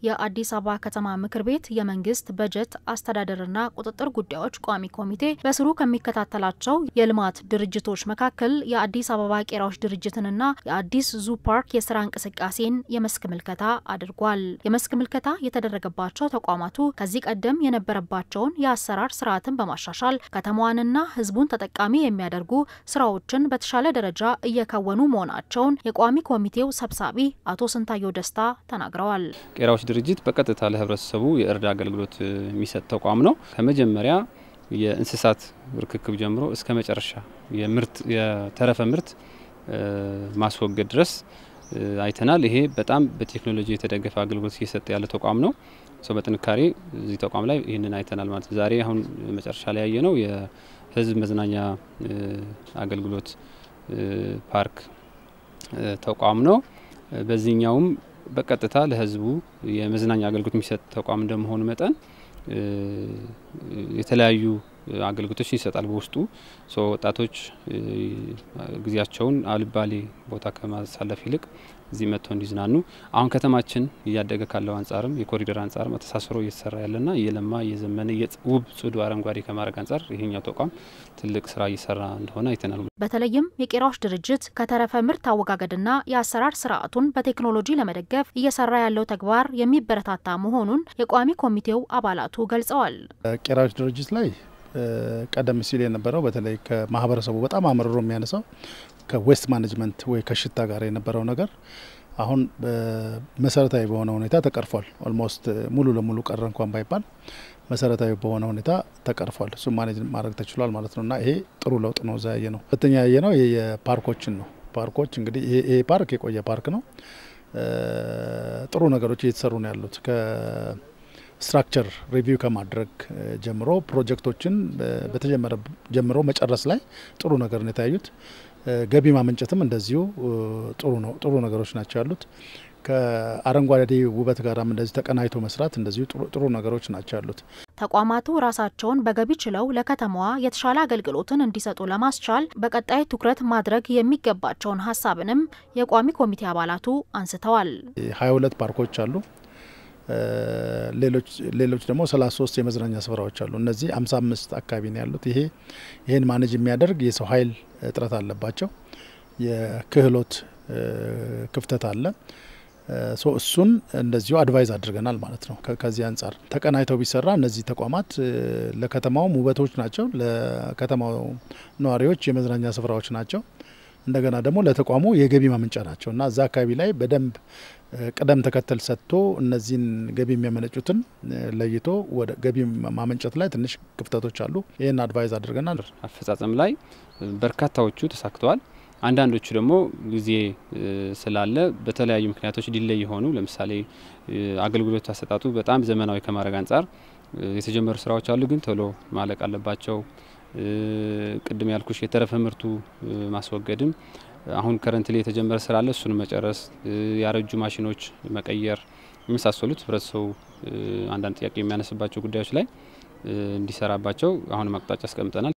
የአዲስ አበባ ከተማ ምክር ቤት የመንግስት በጀት አስተዳደርና ቁጥጥር ጉዳዮች ቋሚ ኮሚቴ በስሩ ከሚከታተላቸው የልማት ድርጅቶች መካከል የአዲስ አበባ ቄራዎች ድርጅትንና የአዲስ ዙ ፓርክ የስራ እንቅስቃሴን የመስክ ምልከታ አድርጓል። የመስክ ምልከታ የተደረገባቸው ተቋማቱ ከዚህ ቀደም የነበረባቸውን የአሰራር ስርዓትን በማሻሻል ከተማዋንና ህዝቡን ተጠቃሚ የሚያደርጉ ስራዎችን በተሻለ ደረጃ እየከወኑ መሆናቸውን የቋሚ ኮሚቴው ሰብሳቢ አቶ ስንታየው ደስታ ተናግረዋል። ቄራዎች ድርጅት በቀጥታ ለህብረተሰቡ የእርዳ አገልግሎት የሚሰጥ ተቋም ነው። ከመጀመሪያ የእንስሳት ርክክብ ጀምሮ እስከ መጨረሻ የተረፈ ምርት ማስወገድ ድረስ አይተናል። ይሄ በጣም በቴክኖሎጂ የተደገፈ አገልግሎት እየሰጠ ያለ ተቋም ነው። በጥንካሬ እዚህ ተቋም ላይ ይህንን አይተናል ማለት ነው። ዛሬ አሁን መጨረሻ ላይ ያየነው የህዝብ መዝናኛ አገልግሎት ፓርክ ተቋም ነው። በዚህኛውም በቀጥታ ለህዝቡ የመዝናኛ አገልግሎት የሚሰጥ ተቋም እንደመሆኑ መጠን የተለያዩ አገልግሎቶችን ይሰጣል። በውስጡ ወጣቶች ጊዜያቸውን አልባሌ ቦታ ከማሳለፍ ይልቅ እዚህ መጥተው እንዲዝናኑ አሁን ከተማችን እያደገ ካለው አንጻርም የኮሪደር አንጻር ተሳስሮ እየተሰራ ያለና እየለማ እየዘመነ ውብ ጽዱ አረንጓዴ ከማድረግ አንጻር ይሄኛው ተቋም ትልቅ ስራ እየሰራ እንደሆነ አይተናል። በተለይም የቄራዎች ድርጅት ከተረፈ ምርት አወጋገድና የአሰራር ስርዓቱን በቴክኖሎጂ ለመደገፍ እየሰራ ያለው ተግባር የሚበረታታ መሆኑን የቋሚ ኮሚቴው አባላቱ ገልጸዋል። ቄራዎች ድርጅት ላይ ቀደም ሲል የነበረው በተለይ ከማህበረሰቡ በጣም አመርሮ የሚያነሳው ከዌስት ማኔጅመንት ወይ ከሽታ ጋር የነበረው ነገር አሁን በመሰረታዊ በሆነ ሁኔታ ተቀርፏል። ኦልሞስት ሙሉ ለሙሉ ቀረ እንኳን ባይባል መሰረታዊ በሆነ ሁኔታ ተቀርፏል። እሱ ማኔጅ ማድረግ ተችሏል ማለት ነውና ይሄ ጥሩ ለውጥ ነው። ዛየ ነው። ሁለተኛ ያየነው የፓርኮችን ነው። ፓርኮች እንግዲህ ይሄ ፓርክ የቆየ ፓርክ ነው። ጥሩ ነገሮች እየተሰሩ ነው ያሉት ስትራክቸር ሪቪው ከማድረግ ጀምሮ ፕሮጀክቶችን በተጀመረ ጀምሮ መጨረስ ላይ ጥሩ ነገር ነው የታዩት። ገቢ ማመንጨትም እንደዚሁ ጥሩ ነገሮች ናቸው ያሉት። ከአረንጓዴ ውበት ጋራም እንደዚህ ተቀናይቶ መስራት እንደዚሁ ጥሩ ነገሮች ናቸው ያሉት። ተቋማቱ ራሳቸውን በገቢ ችለው ለከተማዋ የተሻለ አገልግሎትን እንዲሰጡ ለማስቻል በቀጣይ ትኩረት ማድረግ የሚገባቸውን ሀሳብንም የቋሚ ኮሚቴ አባላቱ አንስተዋል። 22 ፓርኮች አሉ። ሌሎች ደግሞ 33 የመዝናኛ ስፍራዎች አሉ። እነዚህ 55 አካባቢ ነው ያሉት። ይሄን ማኔጅ የሚያደርግ የሰው ኃይል እጥረት አለባቸው። የክህሎት ክፍተት አለ። እሱን እንደዚሁ አድቫይዝ አድርገናል ማለት ነው። ከዚህ አንጻር ተቀናይተው ቢሰራ እነዚህ ተቋማት ለከተማው ውበቶች ናቸው፣ ለከተማው ነዋሪዎች የመዝናኛ ስፍራዎች ናቸው። እንደገና ደግሞ ለተቋሙ የገቢ ማመንጫ ናቸው እና እዛ አካባቢ ላይ በደንብ ቅደም ተከተል ሰጥቶ እነዚህን ገቢ የሚያመነጩትን ለይቶ ወደ ገቢ ማመንጨት ላይ ትንሽ ክፍተቶች አሉ። ይሄን አድቫይዝ አድርገናል። አፈጻጸም ላይ በርካታዎቹ ተሳክተዋል። አንዳንዶቹ ደግሞ ጊዜ ስላለ በተለያዩ ምክንያቶች ዲሌይ የሆኑ ለምሳሌ አገልግሎት አሰጣጡ በጣም ዘመናዊ ከማድረግ አንጻር የተጀመሩ ስራዎች አሉ፣ ግን ቶሎ ማለቅ አለባቸው። ቅድም ያልኩሽ የተረፈ ምርቱ ማስወገድም አሁን ከረንት ላይ የተጀመረ ስራ አለ። እሱን መጨረስ፣ ያረጁ ማሽኖች መቀየር የመሳሰሉት ህብረተሰቡ አንዳንድ ጥያቄ የሚያነስባቸው ጉዳዮች ላይ እንዲሰራባቸው አሁን አቅጣጫ አስቀምጠናል።